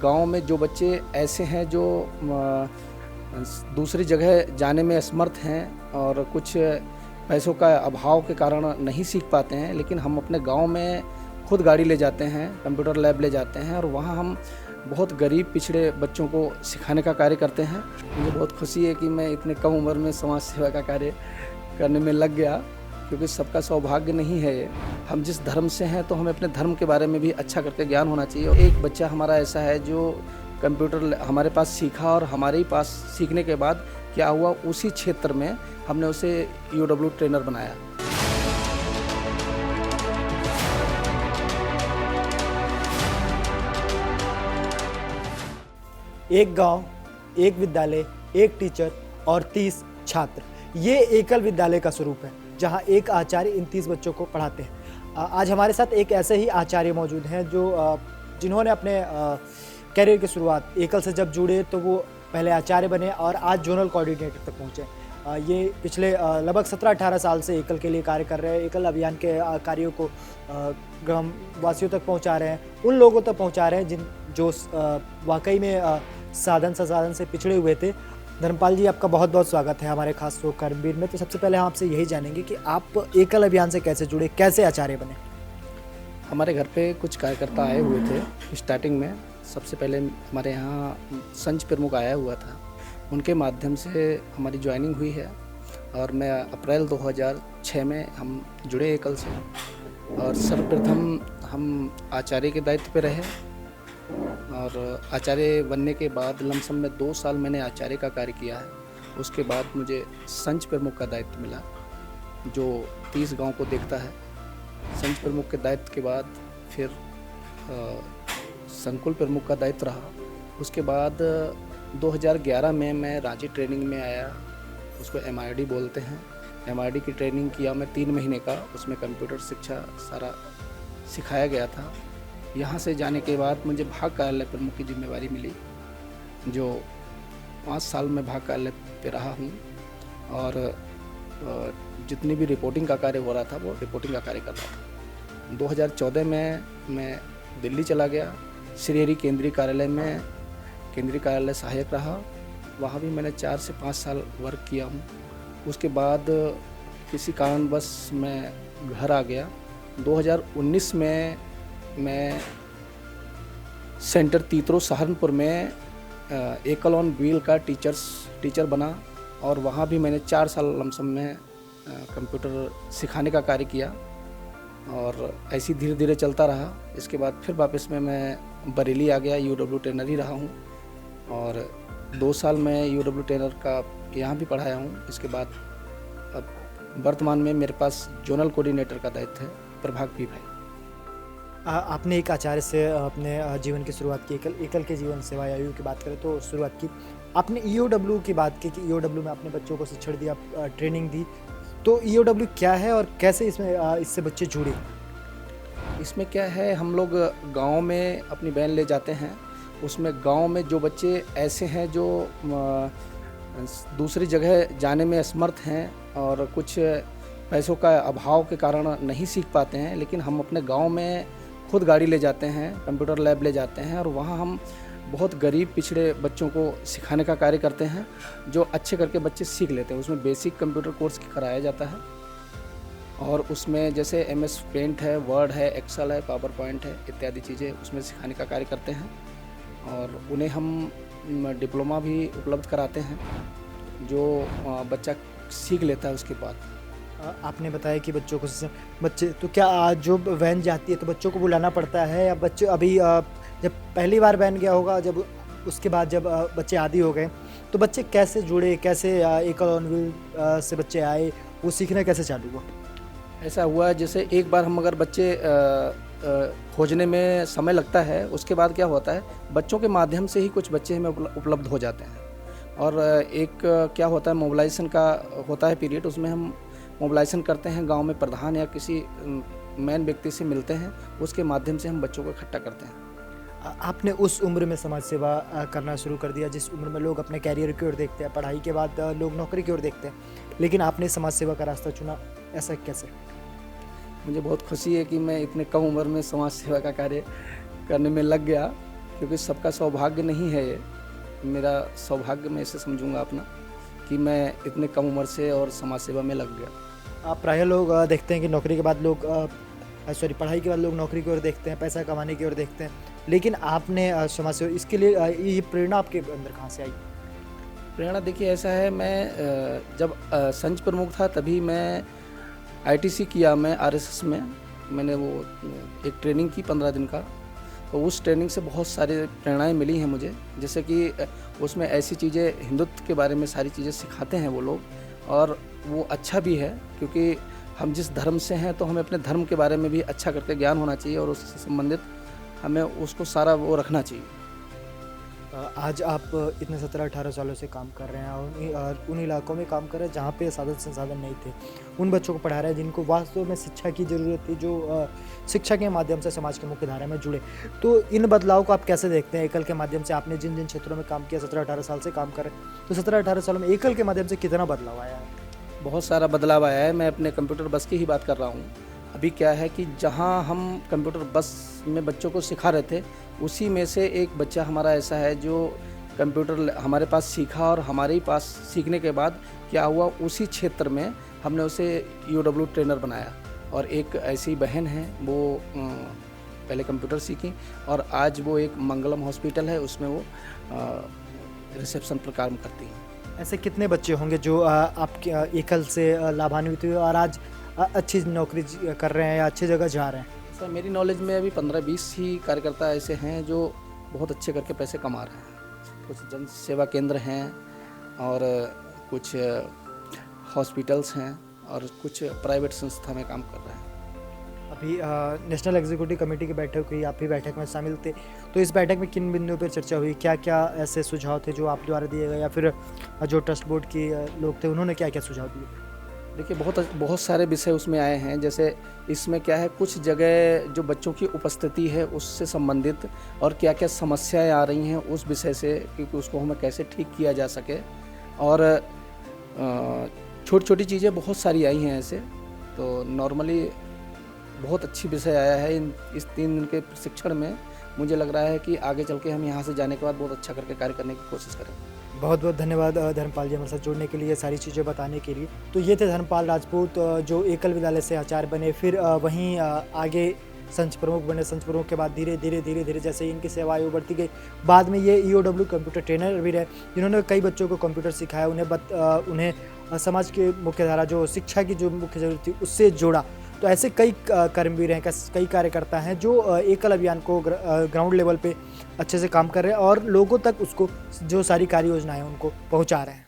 गांव में जो बच्चे ऐसे हैं जो दूसरी जगह जाने में असमर्थ हैं और कुछ पैसों का अभाव के कारण नहीं सीख पाते हैं, लेकिन हम अपने गांव में खुद गाड़ी ले जाते हैं, कंप्यूटर लैब ले जाते हैं और वहां हम बहुत गरीब पिछड़े बच्चों को सिखाने का कार्य करते हैं। मुझे बहुत खुशी है कि मैं इतने कम उम्र में समाज सेवा का कार्य करने में लग गया, क्योंकि सबका सौभाग्य नहीं है ये। हम जिस धर्म से हैं तो हमें अपने धर्म के बारे में भी अच्छा करके ज्ञान होना चाहिए। और एक बच्चा हमारा ऐसा है जो कंप्यूटर हमारे पास सीखा और हमारे ही पास सीखने के बाद क्या हुआ, उसी क्षेत्र में हमने उसे ईओडब्ल्यू ट्रेनर बनाया। एक गांव, एक विद्यालय, एक टीचर और 30 छात्र, ये एकल विद्यालय का स्वरूप है जहां एक आचार्य इन 30 बच्चों को पढ़ाते हैं। आज हमारे साथ एक ऐसे ही आचार्य मौजूद हैं जो जिन्होंने अपने कैरियर की शुरुआत एकल से जब जुड़े तो वो पहले आचार्य बने और आज जोनल कोऑर्डिनेटर तक पहुँचे। ये पिछले लगभग 17-18 साल से एकल के लिए कार्य कर रहे हैं। एकल अभियान के कार्यों को ग्राम वासियों तक पहुंचा रहे हैं, उन लोगों तक पहुंचा रहे हैं जो वाकई में साधन संसाधन से पिछड़े हुए थे। धर्मपाल जी, आपका बहुत बहुत स्वागत है हमारे खास शो कर्मवीर में। तो सबसे पहले हम आपसे यही जानेंगे कि आप एकल अभियान से कैसे जुड़े, कैसे आचार्य बने? हमारे घर पे कुछ कार्यकर्ता आए हुए थे स्टार्टिंग में। सबसे पहले हमारे यहाँ संच प्रमुख आया हुआ था, उनके माध्यम से हमारी ज्वाइनिंग हुई है और मैं अप्रैल 2006 में हम जुड़े एकल से। और सर्वप्रथम हम आचार्य के दायित्व पे रहे और आचार्य बनने के बाद लमसम में 2 साल मैंने आचार्य का कार्य किया है। उसके बाद मुझे संच प्रमुख का दायित्व मिला जो 30 गांव को देखता है। संच प्रमुख के दायित्व के बाद फिर संकुल प्रमुख का दायित्व रहा। उसके बाद 2011 में मैं रांची ट्रेनिंग में आया, उसको MID बोलते हैं। MID की ट्रेनिंग किया मैं 3 महीने का, उसमें कंप्यूटर शिक्षा सारा सिखाया गया था। यहाँ से जाने के बाद मुझे भाग कार्यालय प्रमुख की जिम्मेवारी मिली, जो 5 साल में भाग कार्यालय पे रहा हूँ और जितनी भी रिपोर्टिंग का कार्य हो रहा था वो रिपोर्टिंग का कार्य कर रहा था। 2014 में मैं दिल्ली चला गया, श्री हरि केंद्रीय कार्यालय में केंद्रीय कार्यालय सहायक रहा। वहाँ भी मैंने 4 से 5 साल वर्क किया हूँ। उसके बाद किसी कारणवश मैं घर आ गया। 2019 में मैं सेंटर तीतरो सहारनपुर में एकल ऑन व्हील का टीचर बना और वहाँ भी मैंने 4 साल लमसम में कंप्यूटर सिखाने का कार्य किया और ऐसे धीरे धीरे चलता रहा। इसके बाद फिर वापस में मैं बरेली आ गया, ईओडब्ल्यू ट्रेनर ही रहा हूँ और 2 साल मैं ईओडब्ल्यू ट्रेनर का यहाँ भी पढ़ाया हूँ। इसके बाद अब वर्तमान में मेरे पास जोनल कोऑर्डिनेटर का दायित्व है प्रभाग पी भाई। आपने एक आचार्य से अपने जीवन की शुरुआत की, एकल के जीवन सेवा आयु की बात करें तो शुरुआत की। आपने ईओडब्ल्यू की बात की कि ईओडब्ल्यू में आपने बच्चों को शिक्षण दिया, ट्रेनिंग दी। तो ईओडब्ल्यू क्या है और कैसे इससे बच्चे जुड़े? इसमें क्या है, हम लोग गांव में अपनी वैन ले जाते हैं। उसमें गांव में जो बच्चे ऐसे हैं जो दूसरी जगह जाने में असमर्थ हैं और कुछ पैसों का अभाव के कारण नहीं सीख पाते हैं, लेकिन हम अपने गांव में खुद गाड़ी ले जाते हैं, कंप्यूटर लैब ले जाते हैं और वहां हम बहुत गरीब पिछड़े बच्चों को सिखाने का कार्य करते हैं, जो अच्छे करके बच्चे सीख लेते हैं। उसमें बेसिक कंप्यूटर कोर्स कराया जाता है और उसमें जैसे MS पेंट है, वर्ड है, एक्सेल है, पावर पॉइंट है, इत्यादि चीज़ें उसमें सिखाने का कार्य करते हैं और उन्हें हम डिप्लोमा भी उपलब्ध कराते हैं जो बच्चा सीख लेता है। उसके बाद आपने बताया कि बच्चे तो क्या जो वैन जाती है तो बच्चों को बुलाना पड़ता है या बच्चे अभी जब पहली बार वैन गया होगा, जब उसके बाद जब बच्चे आदी हो गए तो बच्चे कैसे जुड़े, कैसे एकल ऑन व्हील से बच्चे आए, वो सीखना कैसे चालू हुआ? ऐसा हुआ जैसे एक बार हम अगर बच्चे खोजने में समय लगता है, उसके बाद क्या होता है बच्चों के माध्यम से ही कुछ बच्चे हमें उपलब्ध हो जाते हैं। और एक क्या होता है मोबिलाइजेशन का होता है पीरियड, उसमें हम मोबिलाइजेशन करते हैं, गांव में प्रधान या किसी मेन व्यक्ति से मिलते हैं, उसके माध्यम से हम बच्चों को इकट्ठा करते हैं। आपने उस उम्र में समाज सेवा करना शुरू कर दिया जिस उम्र में लोग अपने कैरियर की ओर देखते हैं, पढ़ाई के बाद लोग नौकरी की ओर देखते हैं, लेकिन आपने समाज सेवा का रास्ता चुना, ऐसा कैसे? मुझे बहुत खुशी है कि मैं इतने कम उम्र में समाज सेवा का कार्य करने में लग गया, क्योंकि सबका सौभाग्य नहीं है ये। मेरा सौभाग्य मैं इसे समझूंगा अपना कि मैं इतने कम उम्र से और समाज सेवा में लग गया। आप प्रायः लोग देखते हैं कि नौकरी के बाद लोग पढ़ाई के बाद लोग नौकरी की ओर देखते हैं, पैसा कमाने की ओर देखते हैं, लेकिन आपने समाज सेवा इसके लिए ये प्रेरणा आपके अंदर कहाँ से आई? प्रेरणा देखिए ऐसा है, मैं जब संघ प्रमुख था तभी मैं आईटीसी किया, मैं आरएसएस में मैंने वो एक ट्रेनिंग की 15 दिन का। तो उस ट्रेनिंग से बहुत सारी प्रेरणाएं मिली हैं मुझे, जैसे कि उसमें ऐसी चीज़ें हिंदुत्व के बारे में सारी चीज़ें सिखाते हैं वो लोग, और वो अच्छा भी है क्योंकि हम जिस धर्म से हैं तो हमें अपने धर्म के बारे में भी अच्छा करके ज्ञान होना चाहिए और उससे संबंधित हमें उसको सारा वो रखना चाहिए। आज आप इतने 17-18 सालों से काम कर रहे हैं और उन इलाकों में काम कर रहे हैं जहाँ पे साधन संसाधन नहीं थे, उन बच्चों को पढ़ा रहे हैं जिनको वास्तव में शिक्षा की ज़रूरत थी, जो शिक्षा के माध्यम से समाज की मुख्य धारा में जुड़े। तो इन बदलाव को आप कैसे देखते हैं? एकल के माध्यम से आपने जिन जिन क्षेत्रों में काम किया, 17-18 साल से काम कर रहे हैं, तो 17-18 सालों में एकल के माध्यम से कितना बदलाव आया है? बहुत सारा बदलाव आया है। मैं अपने कंप्यूटर बस की ही बात कर रहा हूँ। अभी क्या है कि जहाँ हम कंप्यूटर बस में बच्चों को सिखा रहे थे, उसी में से एक बच्चा हमारा ऐसा है जो कंप्यूटर हमारे पास सीखा, और हमारे ही पास सीखने के बाद क्या हुआ, उसी क्षेत्र में हमने उसे ईओडब्ल्यू ट्रेनर बनाया। और एक ऐसी बहन है, वो पहले कंप्यूटर सीखी और आज वो एक मंगलम हॉस्पिटल है, उसमें वो रिसेप्शन पर काम करती हैं। ऐसे कितने बच्चे होंगे जो आपके एकल से लाभान्वित हुए और आज अच्छी नौकरी कर रहे हैं या अच्छी जगह जा रहे हैं? सर मेरी नॉलेज में अभी 15-20 ही कार्यकर्ता ऐसे हैं जो बहुत अच्छे करके पैसे कमा रहे हैं। कुछ जन सेवा केंद्र हैं और कुछ हॉस्पिटल्स हैं और कुछ प्राइवेट संस्था में काम कर रहे हैं। अभी नेशनल एग्जीक्यूटिव कमेटी की बैठक हुई, आप भी बैठक में शामिल थे, तो इस बैठक में किन बिंदुओं पर चर्चा हुई? क्या क्या ऐसे सुझाव थे जो आप द्वारा दिए गए, या फिर जो ट्रस्ट बोर्ड के लोग थे उन्होंने क्या क्या सुझाव दिए? देखिए बहुत सारे विषय उसमें आए हैं। जैसे इसमें क्या है, कुछ जगह जो बच्चों की उपस्थिति है उससे संबंधित और क्या क्या समस्याएं आ रही हैं उस विषय से, क्योंकि उसको हमें कैसे ठीक किया जा सके। और छोटी छोटी चीज़ें बहुत सारी आई हैं ऐसे। तो नॉर्मली बहुत अच्छी विषय आया है इस 3 दिन के प्रशिक्षण में। मुझे लग रहा है कि आगे चल के हम यहाँ से जाने के बाद बहुत अच्छा करके कार्य करने की कोशिश करेंगे। बहुत बहुत धन्यवाद धर्मपाल जी हमारे साथ जुड़ने के लिए, सारी चीज़ें बताने के लिए। तो ये थे धर्मपाल राजपूत जो एकल विद्यालय से आचार्य बने, फिर वहीं आगे संघ प्रमुख बने। संघ प्रमुख के बाद धीरे धीरे जैसे इनकी सेवा आयु बढ़ती गई, बाद में ये ईओडब्ल्यू कंप्यूटर ट्रेनर भी रहे, जिन्होंने कई बच्चों को कंप्यूटर सिखाया, उन्हें समाज की मुख्य धारा जो शिक्षा की जो मुख्य जरूरत थी उससे जोड़ा। तो ऐसे कई कर्मवीर हैं, कई कार्यकर्ता हैं जो एकल अभियान को ग्राउंड लेवल पे अच्छे से काम कर रहे हैं और लोगों तक उसको जो सारी कार्य योजनाएं हैं उनको पहुंचा रहे हैं।